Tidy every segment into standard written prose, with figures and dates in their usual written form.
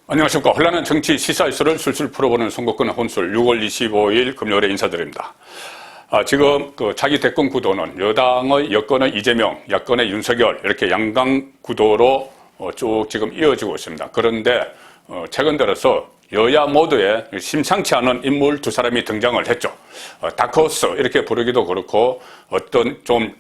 안녕하십니까. 혼란한 정치 시사 이슈를 술술 풀어보는 송곳근 혼술 6월 25일 금요일에 인사드립니다. 지금 자기 대권 구도는 여당의 여권의 이재명, 야권의 윤석열 이렇게 양강 구도로 쭉 지금 이어지고 있습니다. 그런데 최근 들어서 여야 모두에 심상치 않은 인물 두 사람이 등장을 했죠. 다크호스 이렇게 부르기도 그렇고 어떤 좀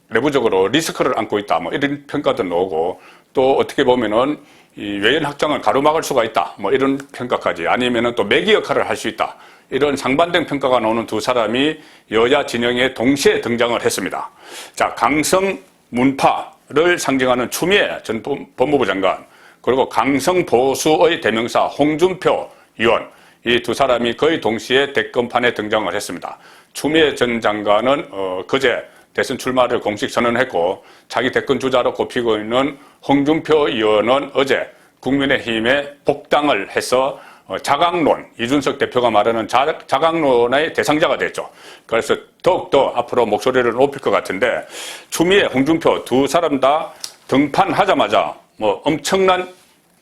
내부적으로 리스크를 안고 있다 뭐 이런 평가도 나오고 또 어떻게 보면은 이 외연 확장을 가로막을 수가 있다 뭐 이런 평가까지 아니면은 또 매기 역할을 할 수 있다 이런 상반된 평가가 나오는 두 사람이 여야 진영에 동시에 등장을 했습니다. 자, 강성 문파를 상징하는 추미애 전 법무부 장관 그리고 강성 보수의 대명사 홍준표 의원 이 두 사람이 거의 동시에 대권판에 등장을 했습니다. 추미애 전 장관은 그제 대선 출마를 공식 선언했고 자기 대권 주자로 꼽히고 있는 홍준표 의원은 어제 국민의힘에 복당을 해서 자강론, 이준석 대표가 말하는 자강론의 대상자가 됐죠. 그래서 더욱더 앞으로 목소리를 높일 것 같은데 추미애, 홍준표 두 사람 다 등판하자마자 뭐 엄청난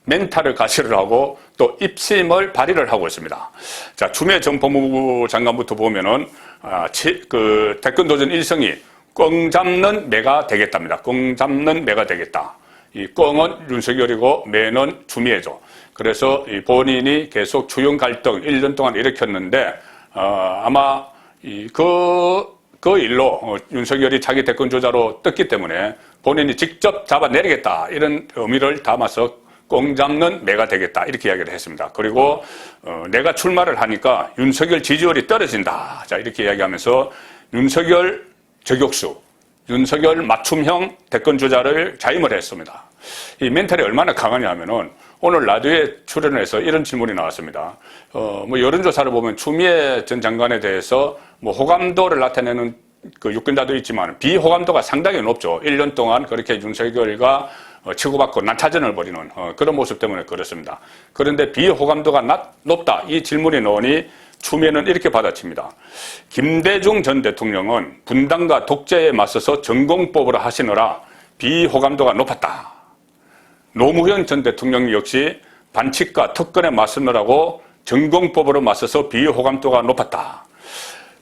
멘탈을 가시를 하고 또 입심을 발휘를 하고 있습니다. 자, 추미애 전 법무부 장관부터 보면은 대권 도전 1성이 꽝 잡는 매가 되겠답니다. 꽝 잡는 매가 되겠다. 이 꽝은 윤석열이고 매는 추미애죠. 그래서 이 본인이 계속 주요 갈등 1년 동안 일으켰는데 아마 그 일로 윤석열이 자기 대권 주자로 떴기 때문에 본인이 직접 잡아내리겠다 이런 의미를 담아서 꽝 잡는 매가 되겠다 이렇게 이야기를 했습니다. 그리고 내가 출마를 하니까 윤석열 지지율이 떨어진다. 자, 이렇게 이야기하면서 윤석열 저격수, 윤석열 맞춤형 대권 주자를 자임을 했습니다. 이 멘탈이 얼마나 강하냐 하면은 오늘 라디오에 출연해서 이런 질문이 나왔습니다. 뭐 여론조사를 보면 추미애 전 장관에 대해서 뭐 호감도를 나타내는 그 유권자도 있지만 비호감도가 상당히 높죠. 1년 동안 그렇게 윤석열과 치고받고 난타전을 벌이는 그런 모습 때문에 그렇습니다. 그런데 비호감도가 높다. 이 질문이 나오니 추미애는 이렇게 받아칩니다. 김대중 전 대통령은 분당과 독재에 맞서서 전공법으로 하시느라 비호감도가 높았다. 노무현 전 대통령 역시 반칙과 특권에 맞서느라고 전공법으로 맞서서 비호감도가 높았다.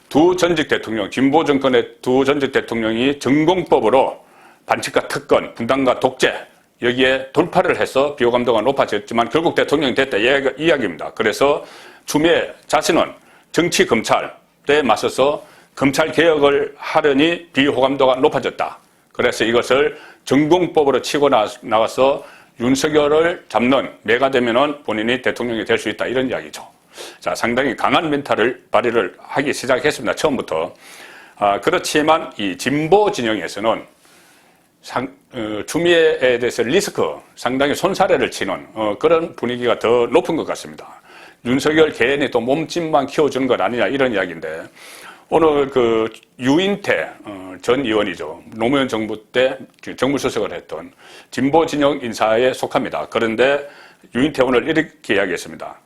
두 전직 대통령, 진보 정권의 두 전직 대통령이 전공법으로 반칙과 특권, 분당과 독재 여기에 돌파를 해서 비호감도가 높아졌지만 결국 대통령이 됐다 이 이야기입니다. 그래서 추미애 자신은 정치 검찰에 맞서서 검찰 개혁을 하려니 비호감도가 높아졌다. 그래서 이것을 전공법으로 치고 나와서 윤석열을 잡는 매가 되면은 본인이 대통령이 될 수 있다 이런 이야기죠. 자, 상당히 강한 멘탈을 발휘를 하기 시작했습니다. 처음부터. 그렇지만 이 진보 진영에서는 추미애에 대해서 리스크 상당히 손사래를 치는 그런 분위기가 더 높은 것 같습니다. 윤석열 개인이 또 몸집만 키워주는 것 아니냐 이런 이야기인데 오늘 그 유인태 전 의원이죠. 노무현 정부 때 정무수석을 했던 진보 진영 인사에 속합니다. 그런데 유인태 오늘 이렇게 이야기했습니다.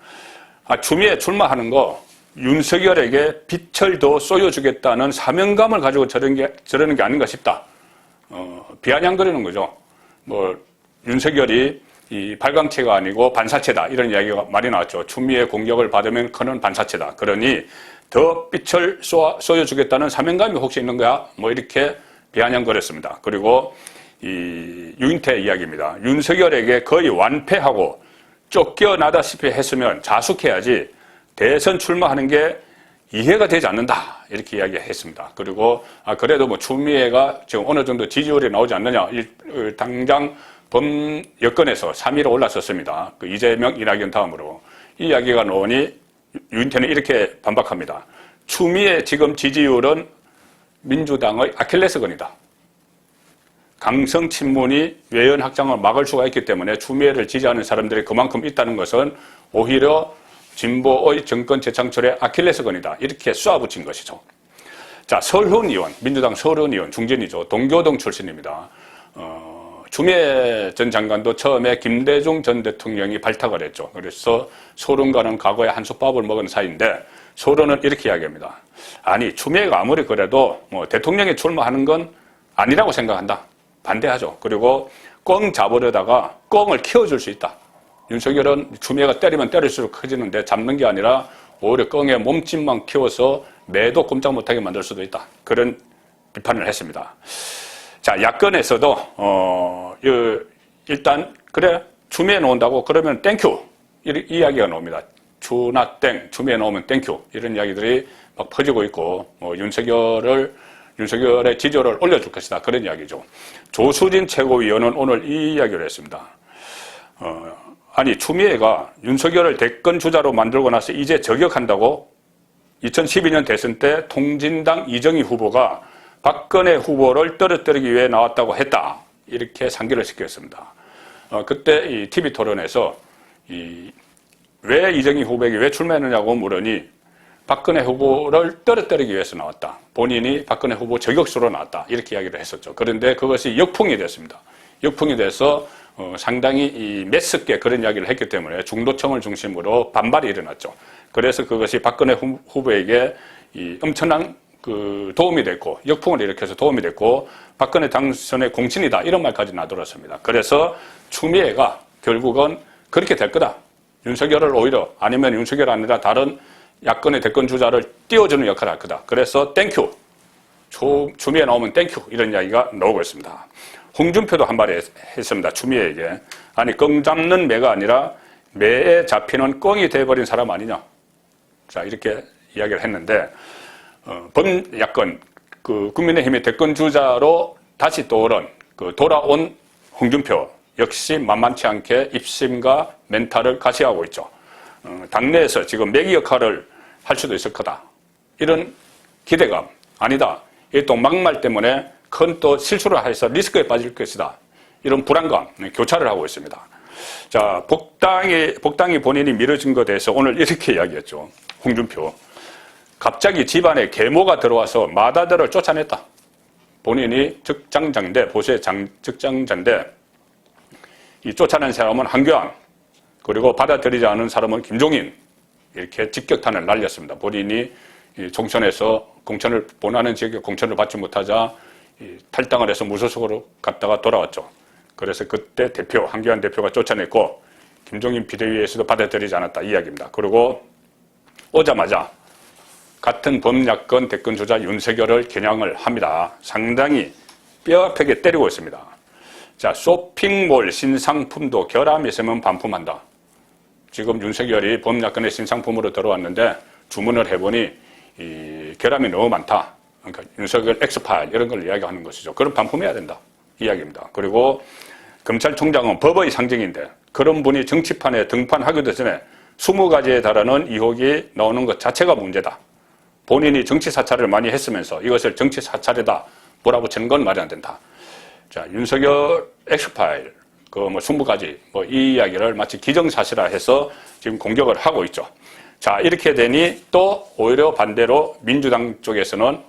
추미애 출마하는 거 윤석열에게 빛을 더 쏘여주겠다는 사명감을 가지고 저러는 게 아닌가 싶다. 비아냥거리는 거죠. 뭐 윤석열이 이 발광체가 아니고 반사체다 이런 이야기가 많이 나왔죠. 추미애 공격을 받으면 그는 반사체다. 그러니 더 빛을 쏘여주겠다는 사명감이 혹시 있는 거야? 뭐 이렇게 비아냥거렸습니다. 그리고 이 유인태 이야기입니다. 윤석열에게 거의 완패하고 쫓겨나다시피 했으면 자숙해야지 대선 출마하는 게 이해가 되지 않는다. 이렇게 이야기했습니다. 그리고 그래도 뭐 추미애가 지금 어느 정도 지지율이 나오지 않느냐. 당장 여권에서 3위로 올랐었습니다. 그 이재명, 이낙연 다음으로. 이 이야기가 나오니 유인태는 이렇게 반박합니다. 추미애 지금 지지율은 민주당의 아킬레스건이다. 강성 친문이 외연 확장을 막을 수가 있기 때문에 추미애를 지지하는 사람들이 그만큼 있다는 것은 오히려 진보의 정권 재창출의 아킬레스건이다. 이렇게 쏘아붙인 것이죠. 자, 설훈 의원, 민주당 설훈 의원, 중진이죠. 동교동 출신입니다. 추미애 전 장관도 처음에 김대중 전 대통령이 발탁을 했죠. 그래서 설훈과는 과거에 한솥밥을 먹은 사이인데 설훈은 이렇게 이야기합니다. 아니, 추미애가 아무리 그래도 뭐 대통령에 출마하는 건 아니라고 생각한다. 반대하죠. 그리고 꽝 잡으려다가 꽝을 키워줄 수 있다. 윤석열은 추미애가 때리면 때릴수록 커지는데 잡는 게 아니라 오히려 껑에 몸집만 키워서 매도 꼼짝 못하게 만들 수도 있다. 그런 비판을 했습니다. 자, 야권에서도 일단 그래 추미애 놓은다고 그러면 땡큐 이 이야기가 나옵니다. 추나 땡, 추미애 놓으면 땡큐 이런 이야기들이 막 퍼지고 있고 윤석열의 지지율을 올려줄 것이다. 그런 이야기죠. 조수진 최고위원은 오늘 이 이야기를 했습니다. 아니 추미애가 윤석열을 대권 주자로 만들고 나서 이제 저격한다고 2012년 대선 때 통진당 이정희 후보가 박근혜 후보를 떨어뜨리기 위해 나왔다고 했다. 이렇게 상기를 시켰습니다. 그때 이 TV 토론에서 왜 이정희 후보에게 왜 출마했느냐고 물으니 박근혜 후보를 떨어뜨리기 위해서 나왔다. 본인이 박근혜 후보 저격수로 나왔다. 이렇게 이야기를 했었죠. 그런데 그것이 역풍이 됐습니다. 역풍이 돼서 상당히 매섭게 그런 이야기를 했기 때문에 중도층을 중심으로 반발이 일어났죠. 그래서 그것이 박근혜 후보에게 엄청난 도움이 됐고 역풍을 일으켜서 도움이 됐고 박근혜 당선의 공신이다 이런 말까지 나돌았습니다. 그래서 추미애가 결국은 그렇게 될 거다. 윤석열을 오히려 아니면 윤석열 아니라 다른 야권의 대권 주자를 띄워주는 역할을 할 거다. 그래서 땡큐. 추미애 나오면 땡큐 이런 이야기가 나오고 있습니다. 홍준표도 한 말 했습니다. 추미애에게. 아니 껑 잡는 매가 아니라 매에 잡히는 껑이 돼버린 사람 아니냐. 자 이렇게 이야기를 했는데 범야권 국민의힘의 대권 주자로 다시 돌아온 홍준표 역시 만만치 않게 입심과 멘탈을 가시하고 있죠. 당내에서 지금 매기 역할을 할 수도 있을 거다. 이런 기대감 아니다. 이 또 막말 때문에 큰 또 실수를 해서 리스크에 빠질 것이다. 이런 불안감, 교차를 하고 있습니다. 자, 복당이 본인이 미뤄진 것에 대해서 오늘 이렇게 이야기했죠. 홍준표. 갑자기 집안에 계모가 들어와서 마다들을 쫓아냈다. 본인이 적장자인데, 보수의 적장자인데, 이 쫓아낸 사람은 한교안, 그리고 받아들이지 않은 사람은 김종인, 이렇게 직격탄을 날렸습니다. 본인이 총선에서 공천을 원하는 지역에 공천을 받지 못하자 탈당을 해서 무소속으로 갔다가 돌아왔죠. 그래서 그때 한교안 대표가 쫓아냈고 김종인 비대위에서도 받아들이지 않았다 이 이야기입니다. 그리고 오자마자 같은 범야권 대권 주자 윤석열을 겨냥을 합니다. 상당히 뼈아프게 때리고 있습니다. 자, 쇼핑몰 신상품도 결함이 있으면 반품한다. 지금 윤석열이 범야권의 신상품으로 들어왔는데 주문을 해보니 결함이 너무 많다. 그러니까 윤석열 엑스파일 이런 걸 이야기하는 것이죠. 그럼 반품해야 된다. 이야기입니다. 그리고 검찰총장은 법의 상징인데 그런 분이 정치판에 등판하기도 전에 20가지에 달하는 의혹이 나오는 것 자체가 문제다. 본인이 정치 사찰을 많이 했으면서 이것을 정치 사찰이다 몰아붙이는 건 말이 안 된다. 자, 윤석열 엑스파일 20가지 이 이야기를 마치 기정사실화 해서 지금 공격을 하고 있죠. 자, 이렇게 되니 또 오히려 반대로 민주당 쪽에서는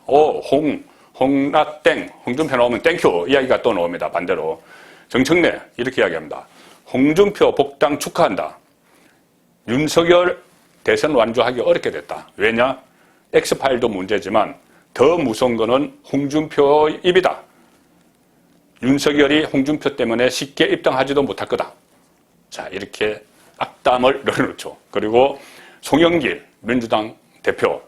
홍라땡, 홍준표 나오면 땡큐 이야기가 또 나옵니다. 반대로. 정청래 이렇게 이야기합니다. 홍준표 복당 축하한다. 윤석열 대선 완주하기 어렵게 됐다. 왜냐? X파일도 문제지만 더 무서운 거는 홍준표 입이다. 윤석열이 홍준표 때문에 쉽게 입당하지도 못할 거다. 자, 이렇게 악담을 넣어놓죠. 그리고 송영길 민주당 대표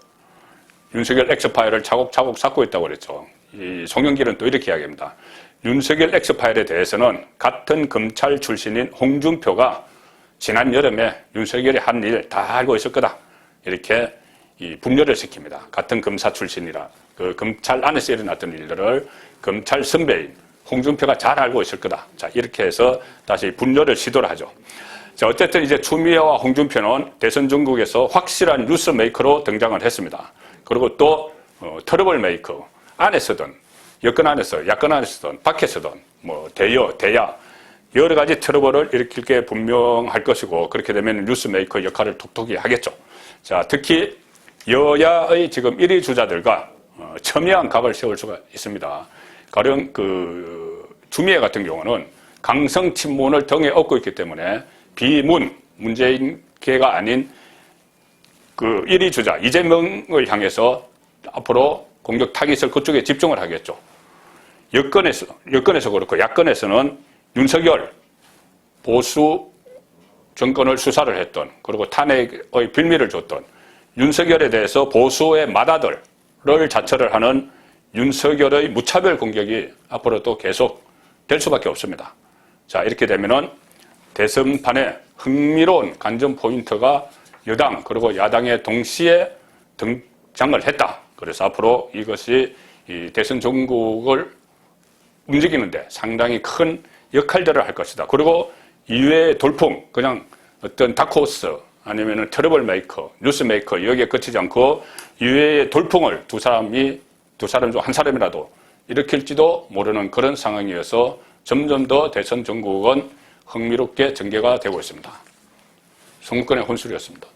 윤석열 엑스파일을 차곡차곡 쌓고 있다고 그랬죠. 이 송영길은 또 이렇게 이야기합니다. 윤석열 엑스파일에 대해서는 같은 검찰 출신인 홍준표가 지난 여름에 윤석열이 한 일 다 알고 있을 거다. 이렇게 분열을 시킵니다. 같은 검사 출신이라 그 검찰 안에서 일어났던 일들을 검찰 선배인 홍준표가 잘 알고 있을 거다. 자, 이렇게 해서 다시 분열을 시도를 하죠. 자, 어쨌든 이제 추미애와 홍준표는 대선 전국에서 확실한 뉴스 메이커로 등장을 했습니다. 그리고 또 트러블 메이커 안에서든 여권 안에서 야권 안에서든 밖에서든 대야 여러 가지 트러블을 일으킬 게 분명할 것이고 그렇게 되면 뉴스 메이커 역할을 톡톡히 하겠죠. 자, 특히 여야의 지금 1위 주자들과 첨예한 각을 세울 수가 있습니다. 가령 추미애 같은 경우는 강성 친문을 등에 업고 있기 때문에 문재인계가 아닌 1위 주자 이재명을 향해서 앞으로 공격 타깃을 그쪽에 집중을 하겠죠. 여권에서 그렇고 야권에서는 윤석열 보수 정권을 수사를 했던, 그리고 탄핵의 빌미를 줬던 윤석열에 대해서 보수의 맏아들을 자처를 하는 윤석열의 무차별 공격이 앞으로도 계속 될 수밖에 없습니다. 자, 이렇게 되면은 대선판에 흥미로운 관전 포인트가 여당 그리고 야당에 동시에 등장을 했다. 그래서 앞으로 이것이 이 대선 전국을 움직이는데 상당히 큰 역할들을 할 것이다. 그리고 이외의 돌풍, 그냥 어떤 다크호스 아니면 트러블 메이커, 뉴스 메이커 여기에 그치지 않고 이외의 돌풍을 두 사람 중 한 사람이라도 일으킬지도 모르는 그런 상황이어서 점점 더 대선 전국은 흥미롭게 전개가 되고 있습니다. 송국권의 혼술이었습니다.